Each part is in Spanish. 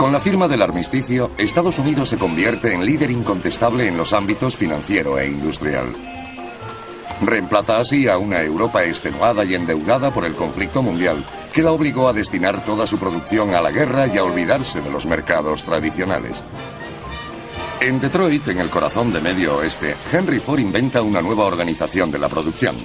Con la firma del armisticio, Estados Unidos se convierte en líder incontestable en los ámbitos financiero e industrial. Reemplaza así a una Europa extenuada y endeudada por el conflicto mundial, que la obligó a destinar toda su producción a la guerra y a olvidarse de los mercados tradicionales. En Detroit, en el corazón de Medio Oeste, Henry Ford inventa una nueva organización de la producción: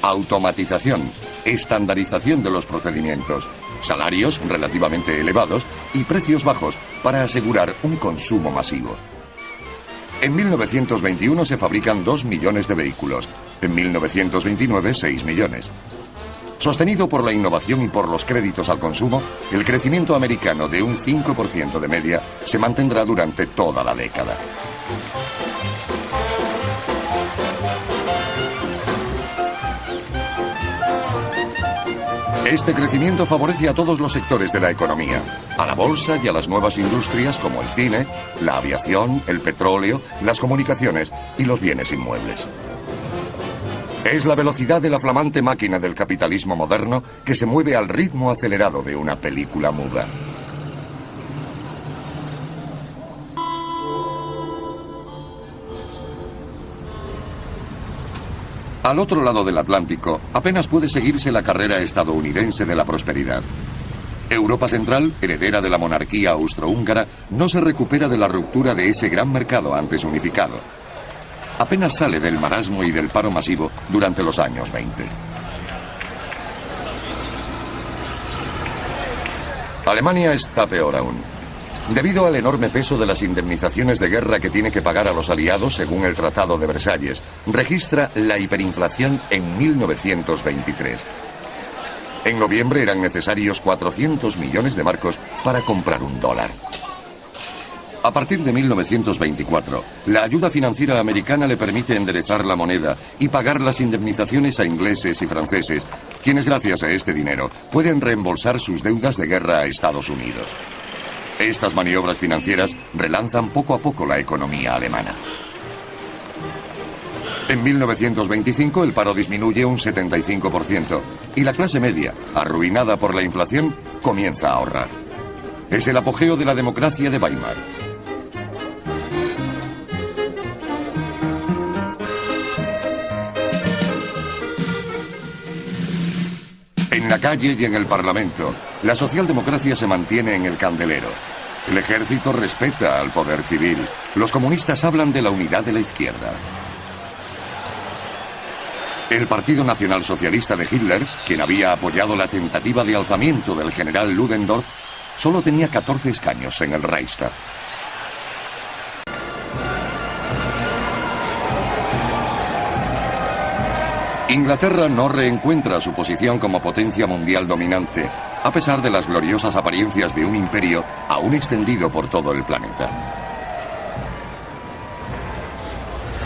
automatización, estandarización de los procedimientos, salarios relativamente elevados y precios bajos para asegurar un consumo masivo. En 1921 se fabrican 2 millones de vehículos, en 1929 6 millones. Sostenido por la innovación y por los créditos al consumo, el crecimiento americano de un 5% de media se mantendrá durante toda la década. Este crecimiento favorece a todos los sectores de la economía, a la bolsa y a las nuevas industrias como el cine, la aviación, el petróleo, las comunicaciones y los bienes inmuebles. Es la velocidad de la flamante máquina del capitalismo moderno que se mueve al ritmo acelerado de una película muda. Al otro lado del Atlántico, apenas puede seguirse la carrera estadounidense de la prosperidad. Europa Central, heredera de la monarquía austrohúngara, no se recupera de la ruptura de ese gran mercado antes unificado. Apenas sale del marasmo y del paro masivo durante los años 20. Alemania está peor aún. Debido al enorme peso de las indemnizaciones de guerra que tiene que pagar a los aliados según el Tratado de Versalles, registra la hiperinflación en 1923. En noviembre eran necesarios 400 millones de marcos para comprar un dólar. A partir de 1924, la ayuda financiera americana le permite enderezar la moneda y pagar las indemnizaciones a ingleses y franceses, quienes gracias a este dinero pueden reembolsar sus deudas de guerra a Estados Unidos. Estas maniobras financieras relanzan poco a poco la economía alemana. En 1925 el paro disminuye un 75% y la clase media, arruinada por la inflación, comienza a ahorrar. Es el apogeo de la democracia de Weimar. En la calle y en el Parlamento, la socialdemocracia se mantiene en el candelero. El ejército respeta al poder civil. Los comunistas hablan de la unidad de la izquierda. El Partido Nacional Socialista de Hitler, quien había apoyado la tentativa de alzamiento del general Ludendorff, solo tenía 14 escaños en el Reichstag. Inglaterra no reencuentra su posición como potencia mundial dominante, a pesar de las gloriosas apariencias de un imperio aún extendido por todo el planeta.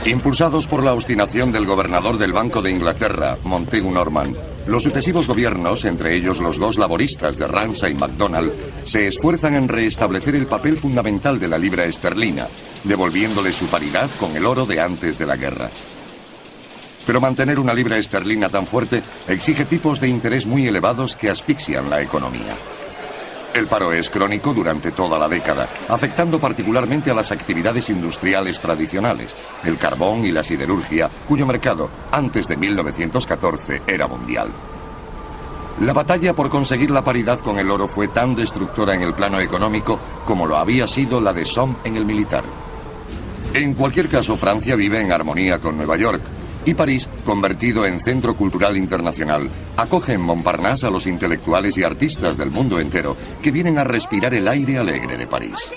Impulsados por la obstinación del gobernador del Banco de Inglaterra, Montagu Norman, los sucesivos gobiernos, entre ellos los dos laboristas de Ramsay MacDonald, se esfuerzan en restablecer el papel fundamental de la libra esterlina, devolviéndole su paridad con el oro de antes de la guerra. Pero mantener una libra esterlina tan fuerte exige tipos de interés muy elevados que asfixian la economía. El paro es crónico durante toda la década, afectando particularmente a las actividades industriales tradicionales, el carbón y la siderurgia, cuyo mercado, antes de 1914, era mundial. La batalla por conseguir la paridad con el oro fue tan destructora en el plano económico como lo había sido la de Somme en el militar. En cualquier caso, Francia vive en armonía con Nueva York, y París, convertido en centro cultural internacional, acoge en Montparnasse a los intelectuales y artistas del mundo entero que vienen a respirar el aire alegre de París.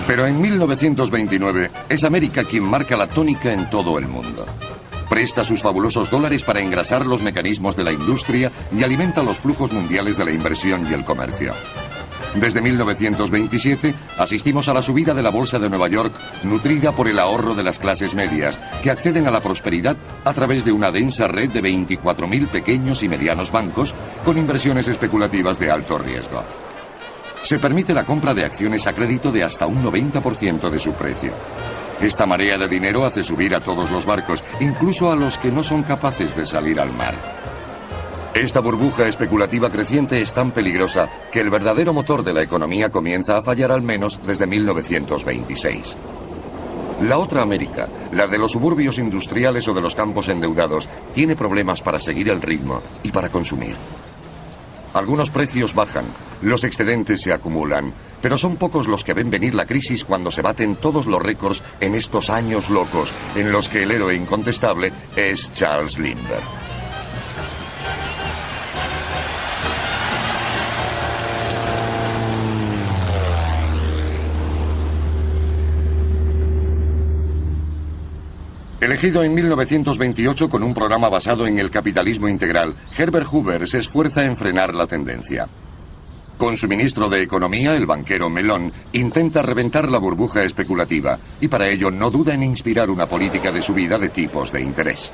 Pero en 1929 es América quien marca la tónica en todo el mundo. Presta sus fabulosos dólares para engrasar los mecanismos de la industria y alimenta los flujos mundiales de la inversión y el comercio. Desde 1927 asistimos a la subida de la Bolsa de Nueva York, nutrida por el ahorro de las clases medias, que acceden a la prosperidad a través de una densa red de 24.000 pequeños y medianos bancos con inversiones especulativas de alto riesgo. Se permite la compra de acciones a crédito de hasta un 90% de su precio. Esta marea de dinero hace subir a todos los barcos, incluso a los que no son capaces de salir al mar. Esta burbuja especulativa creciente es tan peligrosa que el verdadero motor de la economía comienza a fallar al menos desde 1926. La otra América, la de los suburbios industriales o de los campos endeudados, tiene problemas para seguir el ritmo y para consumir. Algunos precios bajan, los excedentes se acumulan, pero son pocos los que ven venir la crisis cuando se baten todos los récords en estos años locos en los que el héroe incontestable es Charles Lindbergh. Elegido en 1928 con un programa basado en el capitalismo integral, Herbert Hoover se esfuerza en frenar la tendencia. Con su ministro de Economía, el banquero Mellon, intenta reventar la burbuja especulativa y para ello no duda en inspirar una política de subida de tipos de interés.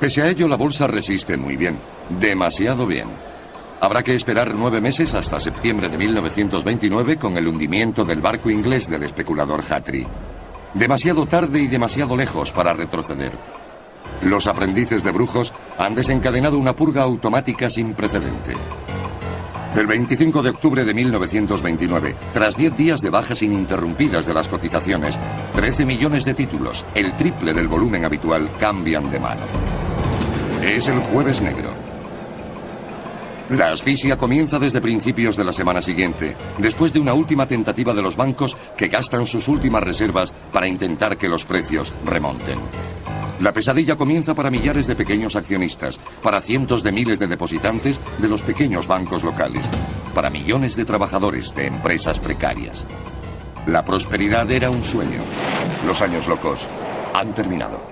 Pese a ello, la bolsa resiste muy bien, demasiado bien. Habrá que esperar 9 meses hasta septiembre de 1929 con el hundimiento del barco inglés del especulador Hatry. Demasiado tarde y demasiado lejos para retroceder. Los aprendices de brujos han desencadenado una purga automática sin precedente. El 25 de octubre de 1929, tras 10 días de bajas ininterrumpidas de las cotizaciones, 13 millones de títulos, el triple del volumen habitual, cambian de mano. Es el Jueves Negro. La asfixia comienza desde principios de la semana siguiente, después de una última tentativa de los bancos que gastan sus últimas reservas para intentar que los precios remonten. La pesadilla comienza para millares de pequeños accionistas, para cientos de miles de depositantes de los pequeños bancos locales, para millones de trabajadores de empresas precarias. La prosperidad era un sueño. Los años locos han terminado.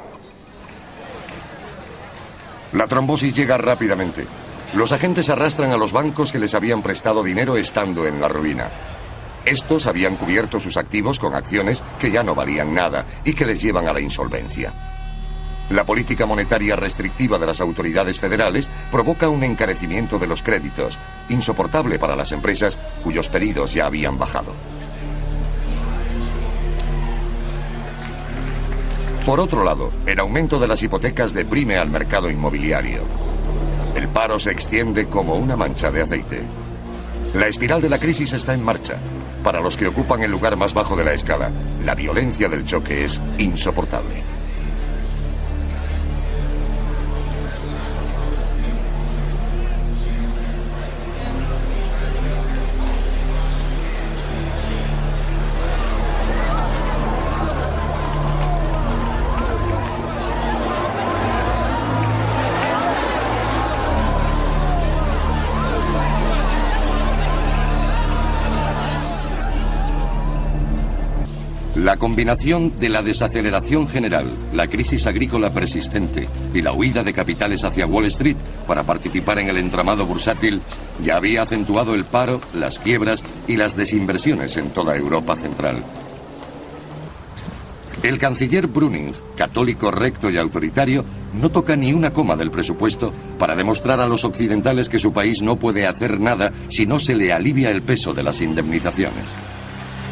La trombosis llega rápidamente. Los agentes arrastran a los bancos que les habían prestado dinero estando en la ruina. Estos habían cubierto sus activos con acciones que ya no valían nada y que les llevan a la insolvencia. La política monetaria restrictiva de las autoridades federales provoca un encarecimiento de los créditos, insoportable para las empresas cuyos pedidos ya habían bajado. Por otro lado, el aumento de las hipotecas deprime al mercado inmobiliario. El paro se extiende como una mancha de aceite. La espiral de la crisis está en marcha. Para los que ocupan el lugar más bajo de la escala, la violencia del choque es insoportable. La combinación de la desaceleración general, la crisis agrícola persistente y la huida de capitales hacia Wall Street para participar en el entramado bursátil ya había acentuado el paro, las quiebras y las desinversiones en toda Europa central. El canciller Brüning, católico recto y autoritario, no toca ni una coma del presupuesto para demostrar a los occidentales que su país no puede hacer nada si no se le alivia el peso de las indemnizaciones.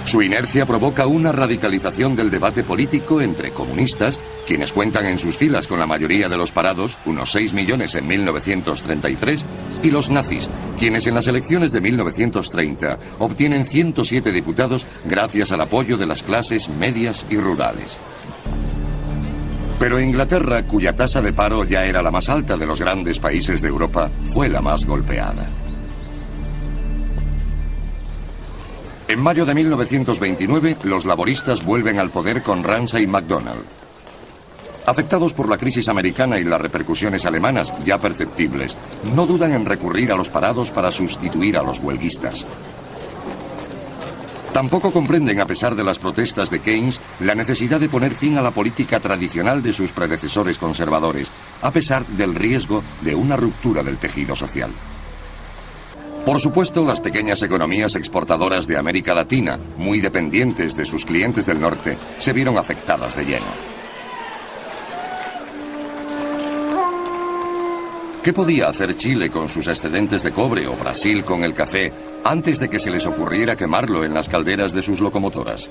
Su inercia provoca una radicalización del debate político entre comunistas, quienes cuentan en sus filas con la mayoría de los parados, unos 6 millones en 1933, y los nazis, quienes en las elecciones de 1930 obtienen 107 diputados gracias al apoyo de las clases medias y rurales. Pero Inglaterra, cuya tasa de paro ya era la más alta de los grandes países de Europa, fue la más golpeada. En mayo de 1929, los laboristas vuelven al poder con Ramsay MacDonald. Afectados por la crisis americana y las repercusiones alemanas ya perceptibles, no dudan en recurrir a los parados para sustituir a los huelguistas. Tampoco comprenden, a pesar de las protestas de Keynes, la necesidad de poner fin a la política tradicional de sus predecesores conservadores, a pesar del riesgo de una ruptura del tejido social. Por supuesto, las pequeñas economías exportadoras de América Latina, muy dependientes de sus clientes del norte, se vieron afectadas de lleno. ¿Qué podía hacer Chile con sus excedentes de cobre o Brasil con el café antes de que se les ocurriera quemarlo en las calderas de sus locomotoras?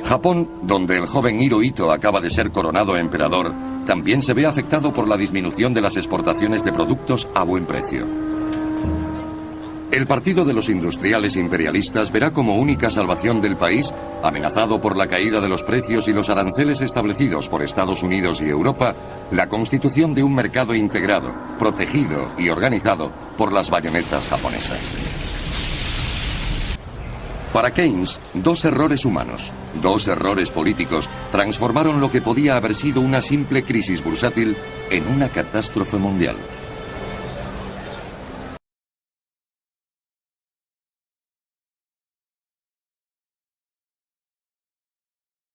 Japón, donde el joven Hirohito acaba de ser coronado emperador, también se ve afectado por la disminución de las exportaciones de productos a buen precio. El Partido de los Industriales Imperialistas verá como única salvación del país, amenazado por la caída de los precios y los aranceles establecidos por Estados Unidos y Europa, la constitución de un mercado integrado, protegido y organizado por las bayonetas japonesas. Para Keynes, dos errores humanos, dos errores políticos, transformaron lo que podía haber sido una simple crisis bursátil en una catástrofe mundial.